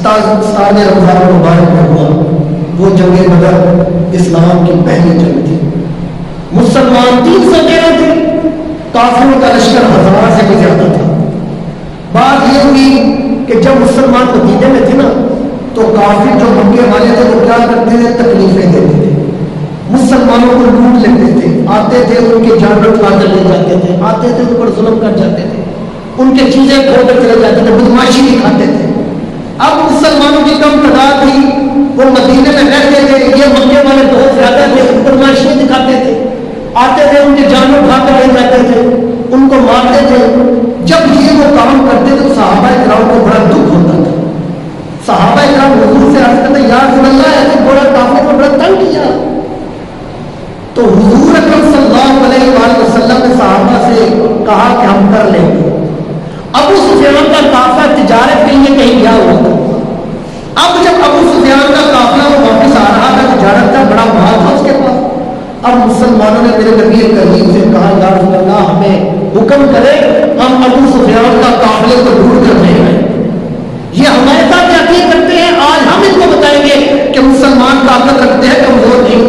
17 رمضان مبارک میں ہوا وہ جنگ بدر اسلام کی پہلی جنگ تھی. مسلمان 313 تھے, کافروں کا لشکر 1000 سے بھی زیادہ تھا. بات یہ ہوئی کہ جب مسلمان مدینے میں تھے نا تو کافر جو مکے والے تھے وہ کیا کرتے تھے, تکلیفیں دیتے تھے, مسلمانوں کو لوٹ لیتے تھے, آتے تھے ان کے جانور اٹھا کر لے جاتے تھے, آتے تھے ان پر ظلم کر جاتے تھے, ان کے چیزیں کھو کر چلے جاتے تھے, بدماشی دکھاتے تھے. اب مسلمانوں کی کم تعداد تھی, وہ مدینے میں رہتے تھے, یہ مکے والے بہت زیادہ تھے, بدماشی دکھاتے تھے, آتے تھے ان کے جانور اٹھا کر لے جاتے تھے, ان کو مارتے تھے. جب یہ وہ کام کرتے تو صحابہ کرام کو بڑا دکھ ہوتا تھا. صحابہ کرام حضور سے عرض کرتے یا رسول اللہ ایسے بڑا کافر کو بڑا تنگ کیا. تو حضور اکرم صلی اللہ علیہ وآلہ وسلم نے صحابہ سے کہا کہ ہم کر لیں گے. ابو سفیان کا قافلہ تجارت کے لیے کہیں گیا ہوا تھا. اب جب ابو سفیان کا قافلہ وہ واپس آ رہا تھا, تجارت کا بڑا مال تھا اس کے پاس. اب مسلمانوں نے میرے نبی کریم سے کہا یا رسول اللہ ہمیں حکم کرے ہم ابو سفیان کا قافلے کو ڈھونڈ کر لے آئیں. یہ ہمارے ساتھ کیا کرتے ہیں, آج ہم ان کو بتائیں گے کہ مسلمان طاقت رکھتے ہیں, کمزور نہیں.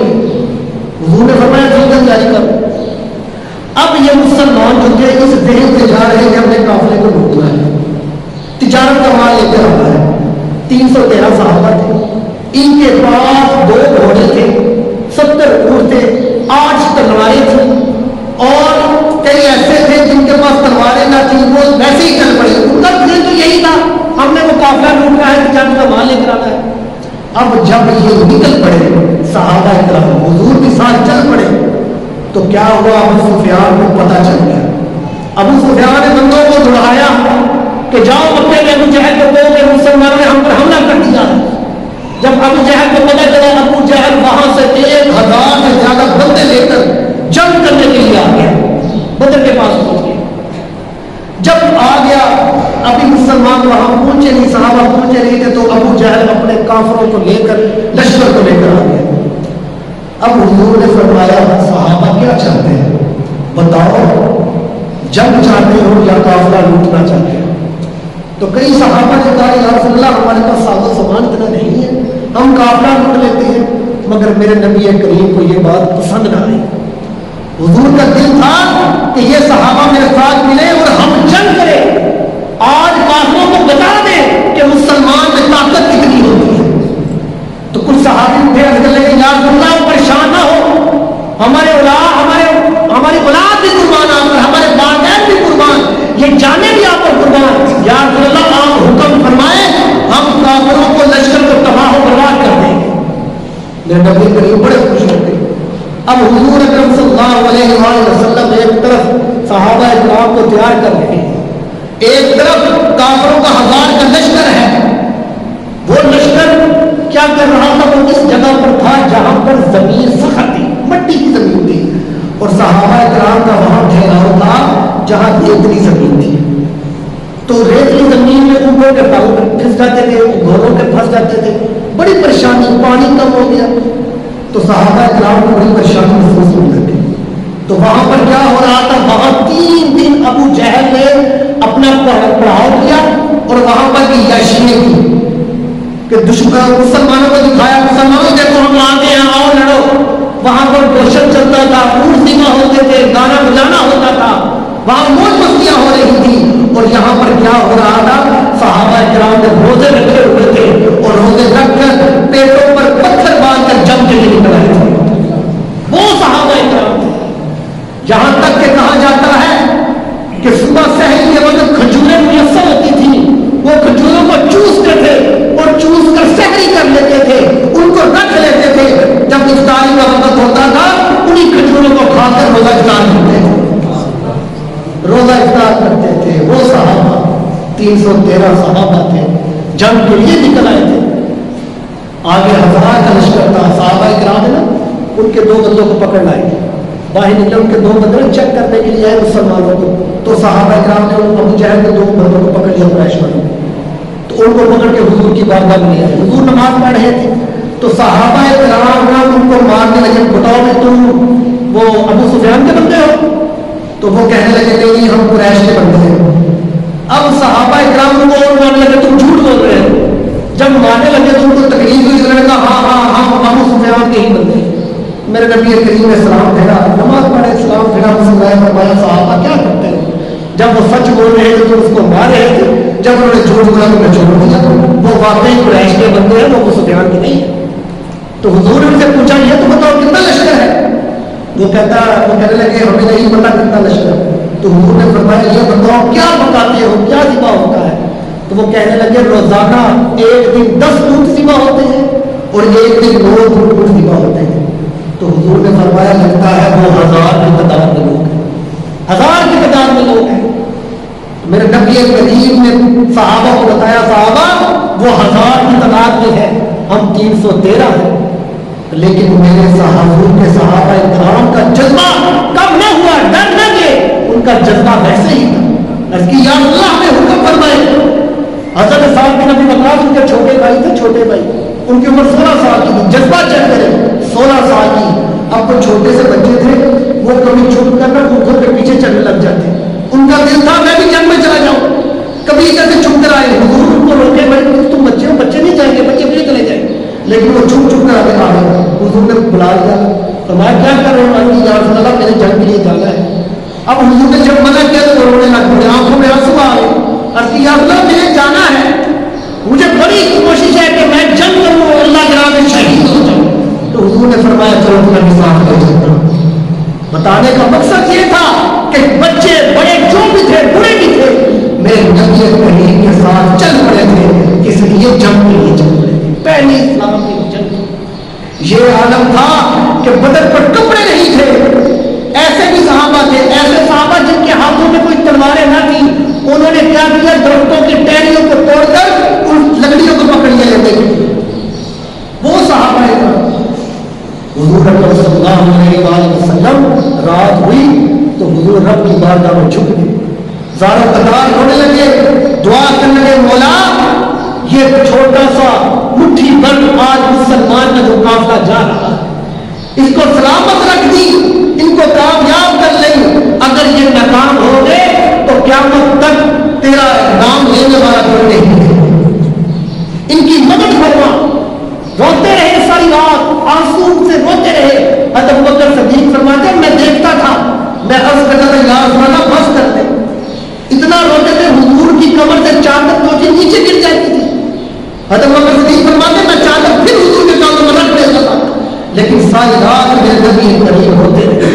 حضور نے فرمایا جلد جاری کرو. اب یہ مسلمان جو تھے اس ذہن سے جا رہے ہیں کہ ہم نے قافلے کو ڈھونڈنا ہے, تجارت کا مال لے کے آنا ہے. 313 صحابہ تھے, ان کے پاس 2 گھوڑے تھے, 70 اونٹ تھے, 8 تلواریں تھیں, اور کئی ایسے تھے جن کے پاس تلواریں نہ تھیں, وہ ویسے ہی چل پڑے. ان کا ذہن تو یہی تھا ہم نے وہ قافلہ ڈھونڈنا ہے, تجارت کا مال لے کر آنا ہے. اب جب یہ نکل پڑے صحابہ کرام حضور کے ساتھ چل پڑے تو کیا ہوا, ابو سفیان کو پتہ چل گیا. ابو سفیان نے بندوں کو دوڑایا کہ جاؤ مکے میں ابو جہل کو کہو کہ مسلمانوں نے ہم پر حملہ کر دیا. جب ابو جہل کو پتہ چلا, ابو جہل وہاں سے 1000 سے زیادہ بندے لے کر جنگ کرنے کے لیے آ گیا, بدر کے پاس پہنچ گیا. جب آ گیا ابھی مسلمان وہاں پہنچے نہیں, صحابہ پہنچے نہیں تھے, تو ابو جہل اپنے کافروں کو لے کر لشکر کو لے کر آ گیا. اب حضور نے فرمایا صحابہ کیا چاہتے ہیں, بتاؤ جنگ چاہتے ہو یا قافلہ لوٹنا چاہتے ہو؟ تو کئی صحابہ نے کہا یا رسول اللہ ہمارے پاس ساز و سامان اتنا نہیں ہے, ہم قافلہ لوٹ لیتے ہیں. مگر میرے نبی کریم کو یہ بات پسند نہ آئی. حضور کا دل تھا کہ یہ صحابہ میرے ساتھ ملے اور ہم جنگ کریں, آج کافروں کو بتا دیں کہ مسلمان میں طاقت کتنی ہوتی ہے. تو کچھ صحابی اٹھے عرض کرنے لگے یا رسول اللہ پریشان نہ ہو, ہماری اولاد بھی قربان آپ پر, ہمارے والدین بھی قربان, یہ جانیں بھی آپ پر قربان. یا رسول اللہ آپ حکم فرمائیں ہم کافروں کو لشکر کو تباہ و برباد کر دیں گے. میرے نبی کریم بڑے خوش ہوتے. اب حضور اکرم صلی اللہ علیہ وآلہ وسلم ایک طرف صحابہ کرام کو تیار کر رہے ہیں, ایک طرف کافروں کا 1000 کا لشکر ہے. وہ لشکر کیا کر رہا تھا, وہ اس جگہ پر تھا جہاں پر زمین سخت تھی, مٹی کی زمین تھی, اور صحابہ کرام کا وہاں ٹھہراؤ تھا جہاں ریتلی زمین تھی. تو ریتلی زمین میں اونٹوں کے پاؤں پھنس جاتے تھے, گھوڑوں کے پھنس جاتے تھے, بڑی پریشانی, پانی کم ہو گیا. تو صحابہ کرام کو بڑی پریشانی محسوس ہونے لگی. تو وہاں پر کیا ہو رہا تھا, وہاں 3 دن ابو جہل نے اپنا پڑاؤ کیا اور وہاں پر بھی یاشیاں کی کہ مسلمانوں کو دکھایا, مسلمانوں دیکھو ہم آتے ہیں, آؤ لڑو. وہاں پر گوشت چلتا تھا, اونٹ سیما ہوتے تھے, گانا بجانا ہوتا تھا, وہاں موج مستیاں ہو رہی تھی. اور یہاں پر کیا ہو رہا تھا, صحابہ کرام نے روزے رکھے ہوئے تھے, اور روزے رکھ کر پیٹوں پر پتھر باندھ کر جنگ کے لیے نکل آئے تھے. وہ صحابہ کرام تھے. یہاں تک کہ کہا جاتا ہے کہ صبح سحر کے وقت کھجوریں میسر ہوتی تھیں, وہ کھجوروں کو چوستے تھے اور چوس کر سحری کر لیتے تھے, ان کو رکھ لیتے تھے. جب افطاری کا وقت ہوتا تھا انہی کھجوروں کو کھا کر روزہ افطار کرتے تھے, روزہ افطار کرتے تھے. وہ صحابہ 313 صحابہ تھے, جنگ کے لیے نکل آئے تھے. آگے 1000 کا لشکر تھا. صحابہ کرام نا ان کے 2 بندوں کو پکڑ لائے تھے, باہر نکلے ان کے 2 بندے چیک کرنے کے لیے آئے مسلمانوں کو. تو صحابہ کرام نے ابو جہل کے 2 بندوں کو پکڑ لیا قریش والوں, تو ان کو پکڑ کے حضور کی بارگاہ میں لے آئے. حضور نماز پڑھ رہے تھے تو صحابہ کرام ان کو مارنے لگے, بتاؤ کہ تم وہ ابو سفیان کے بندے ہو؟ تو وہ کہنے لگے نہیں ہم قریش کے بندے ہیں. اب صحابہ کرام کو اور مارنے لگے تم جھوٹ بول رہے ہو. جب کے ہی بندے ہیں. میرے نبی کریم نے سلام پھیرا, نماز پڑھے, سلام پھیرا, مسلمان فرمایا صحابہ کیا کرتے ہیں؟ جب وہ سچ بول رہے تھے تو اس کو مار رہے تھے, جب انہوں نے جھوٹ بولا تو انہیں چھوڑ دیا. وہ واقعی قریش کے بندے ہیں, وہ ابو سفیان کے نہیں ہیں. تو حضور نے ان سے پوچھا یہ تو بتاؤ کتنا لشکر ہے؟ وہ کہنے لگے ہمیں نہیں پتا کتنا لشکر ہے. تو حضور نے فرمایا یہ بتاؤ کیا پکاتے ہو, کیا ذبح ہوتا ہے؟ تو وہ کہنے لگے روزانہ ایک دن 10 اونٹ ذبح ہوتے ہیں اور ایک دن 9 اونٹ ذبح ہوتے ہیں. تو حضور نے فرمایا لگتا ہے وہ 1000 کی تعداد میں لوگ ہیں, 1000 کی تعداد میں لوگ ہیں. میرے نبی کریم نے صحابہ کو بتایا صحابہ وہ 1000 کی تعداد میں ہے, ہم 313 ہیں. لیکن میرے صحابوں کے صحابہ کرام کا جذبہ کم نہ ہوا, ڈر نہ گئے, ان کا جذبہ ویسے ہی تھا. اس کی یا اللہ نے حکم فرمائے. حضرت صاحب کے نبی وقاص ان کے چھوٹے بھائی تھے, چھوٹے بھائی, ان کی عمر 16 سال کی تھی. جذبہ چیک کرے, 16 سال کی. اب وہ چھوٹے سے بچے تھے, وہ کبھی چھپ کر نہ گھر کے پیچھے چلنے لگ جاتے. ان کا دل تھا میں بھی جنگ میں چلا جاؤں, کبھی ادھر سے چھپ کر آئے. حضور ان کو روکے, بھائی تم بچے ہو, بچے نہیں جائیں گے, بچے بھی چلے جائیں. لیکن وہ چھپ چھپ کر آگے آ گئے. حضور نے بلا لیا, فرمایا کیا کر رہے ہو؟ یا رسول اللہ میرے جنگ کے لیے جانا ہے. اب حضور نے جب منع کیا تو رونے لگ گئے, آنکھوں میں آنسو آ گئے. یا اللہ مجھے جانا ہے, مجھے بڑی کوشش ہے کہ میں جنگ کروں, اللہ کے راہ میں شہید ہو جاؤں. تو حضور نے فرمایا چلو تمہیں بھی ساتھ لے چلتا ہوں. بتانے کا مقصد یہ تھا کہ بچے بڑے جو بھی تھے, بڑے بھی تھے, میرے نبی کریم کے ساتھ چل پڑے تھے. اس لیے جنگ کے لیے چل پڑے تھے, پہلی اسلام کی جنگ. یہ عالم تھا کہ بدر پر کپڑے نہیں تھے. ایسے بھی صحابہ تھے, ایسے صحابہ جن کے ہاتھوں میں کوئی تلواریں نہ تھیں, انہوں نے کیا کیا, درختوں کی ٹہنیوں کو توڑ کر ان لکڑیوں کو پکڑ لیا لیتے تھے. وہ صحابہ ہیں. حضور صلی اللہ علیہ وسلم رات ہوئی تو حضور رب کی بارگاہ میں جھک گئے, زاروں قطار ہونے لگے, دعا کرنے لگے, مولا یہ چھوٹا سا مٹھی بھر آج مسلمان کا جو قافلہ جا رہا ہے, اس کو سلامت رکھ دی, ان کو کامیاب کر لیں. اگر یہ ناکام ہو گئے تو قیامت تک تیرا نام لینے والا کوئی نہیں ہے. ان کی مدد فرما. روتے رہے ساری رات, آنسو سے روتے رہے. حضرت ابوبکر صدیق فرماتے ہیں میں دیکھتا تھا, میں عرض کرتا تھا یا رسول اللہ بس کر دے. اتنا روتے تھے حضور کی کمر سے چادر پہنچے نیچے گر جاتی تھی. حضرت ابوبکر صدیق فرماتے ہیں میں چادر پھر حضور کے کمر میں رکھ دیتا تھا, لیکن ساری رات میرے نبی کریم ہوتے رہے.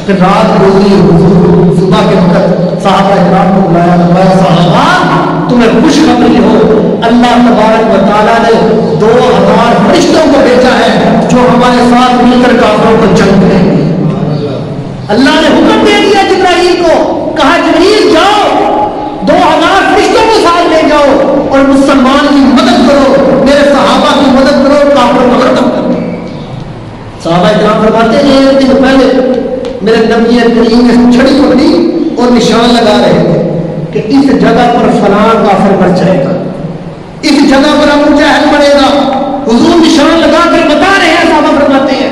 پھر رات روزی حضور صبح کے وقت صحابہ اکرام کو بلایا, فرمایا صحابہ تمہیں خوشخبری ہو, اللہ تبارک و تعالیٰ نے 2000 فرشتوں کو بھیجا ہے جو ہمارے ساتھ مل کر کافروں کو جنگ کریں گے. اللہ نے حکم دے دیا جبرائیل کو, کہا جبریل جاؤ 2000 فرشتوں کو ساتھ لے جاؤ اور مسلمان کی مدد کرو, میرے صحابہ کی مدد کرو, کافروں کو ختم کر دو. صحابہ اکرام فرماتے ہیں ایک دن پہلے میرے نبی کریم نے چھڑی پکڑی اور نشان لگا رہے تھے کہ اس جگہ پر فلاں کافر مر جائے گا, اس جگہ پر ابو جہل مرے گا. حضور نشان لگا کر بتا رہے ہیں, صحابہ فرماتے ہیں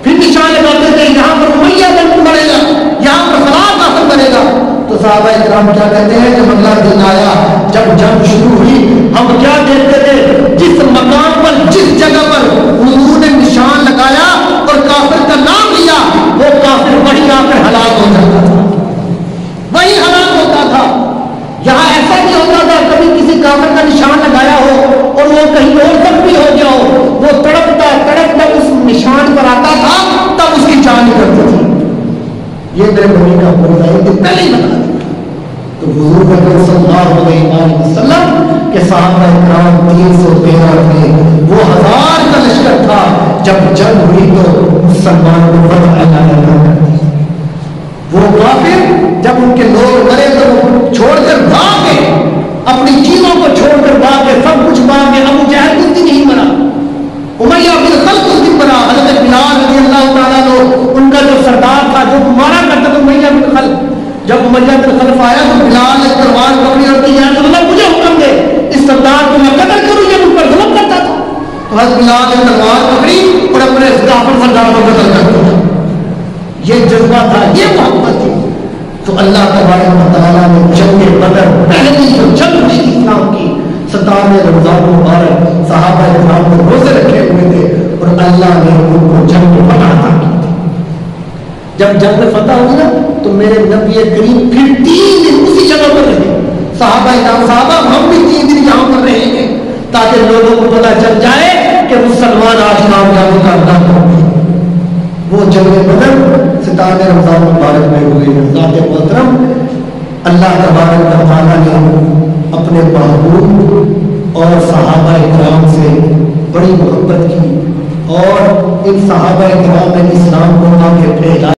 پھر نشان لگاتے تھے یہاں پر امیہ بن مرے گا, یہاں پر فلاں کافر مرے گا. تو صحابہ اکرام کیا کہتے ہیں, جب اگلا دن آیا, جب جنگ شروع ہوئی, ہم کیا دیکھتے تھے جس مقام پر جس جگہ پر حضور نے نشان لگایا اور کافر کا نام لیا, وہ کافر وہی آ کر ہلاک ہو جاتا تھا, وہی ہلاک ہوتا تھا. یہاں ایسا نہیں ہوتا تھا کبھی کسی کافر کا نشان لگایا ہو اور وہ کہیں اور زخمی ہو گیا ہو, وہ تڑپتا تڑپتا اس نشان پر آتا تھا, تب اس کی جان نکلتی تھی. یہ میرے نبی کا موضوع ہے, کہ پہلے ہی بتا دیا. تو حضور اکرم صلی اللہ علیہ وسلم کے صحابہ اکرام 313 تھے, وہ 1000 کا لشکر تھا. جب جنگ ہوئی تو مسلمان کو فتح اعلان کر دی. وہ کافر جب ان کے لوگ مرے تو وہ چھوڑ کر بھاگ گئے, اپنی چیزوں کو چھوڑ کر بھاگ گئے, سب کچھ بھاگ گئے. ابو جہل اس دن نہیں مرا, امیہ بن خلف اس دن مرا. حضرت بلال رضی اللہ تعالیٰ عنہ ان کا جو سردار تھا جو مارا کرتا تھا امیہ بن خلف, جب امیہ بن خلف آیا تو بلال نے تلوار پکڑی اور کہا یا اللہ مجھے حکم دے اس سردار کو میں قتل کروں, یہ مجھ پر ظلم کرتا تھا. تو حضرت بلال نے تلوار پکڑی اور اپنے کافر سردار کو قتل کر دیا. یہ جذبہ تھا, یہ محبت تھی. تو اللہ تبارک و تعالیٰ نے جنگ بدر پہلی جو جنگ ہوئی اسلام کی 17 رمضان مبارک, صحابہ کرام کو روزے رکھے ہوئے تھے اور اور اللہ نے ان کو جنگ فتح عطا کی تھی۔ جب جنگ فتح ہوئی نا تو میرے نبی کریم پھر 3 دن اسی جگہ پر رہے۔ صحابہ ہم بھی 3 دن یہاں پر رہیں گے تاکہ لوگوں کو پتہ چل جائے کہ مسلمان آج کامیابی کا اللہ ہوگی۔ وہ جنگ بدر 17 رمضان مبارک میں ہوئی۔ ذات محترم اللہ تبارک و تعالیٰ نے اپنے محبوب اور صحابہ کرام سے بڑی محبت کی اور ان صحابہ کرام نے اسلام کو آگے پھیلایا۔